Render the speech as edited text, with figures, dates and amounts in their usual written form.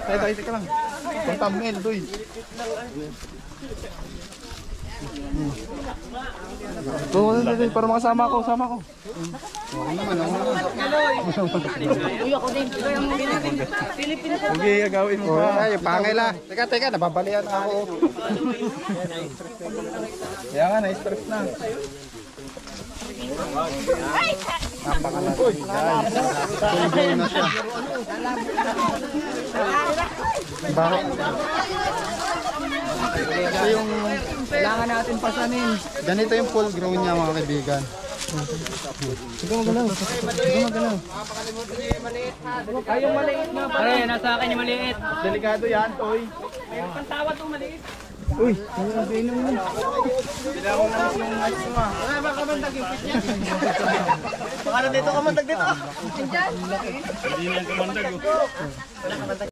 Tayo ka lang. Ang thumbnail, doy. Para makasama ako, sama ko. Uy, ako din. Okay, agawin mo pa. Ay, pangay la. Teka, nababalian ako. Kaya nga, na-stress na. Napakalasing guys. Tulgaw na siya. Bakit? Ito yung kailangan natin pasanin. Ganito yung full grown niya mga kaibigan. Sige magalaw. Ay, yung maliit nga pala. Ay, nasa akin yung maliit. Delikado yan, Toy. Mayroon pang tawad itong maliit. Uy, ang pinom mo. Kailangan mo naman yung ice mo ah. Ay, baka mandag yung pitch yan. Baka na dito ka mandag dito. Hindi na yung kamandag.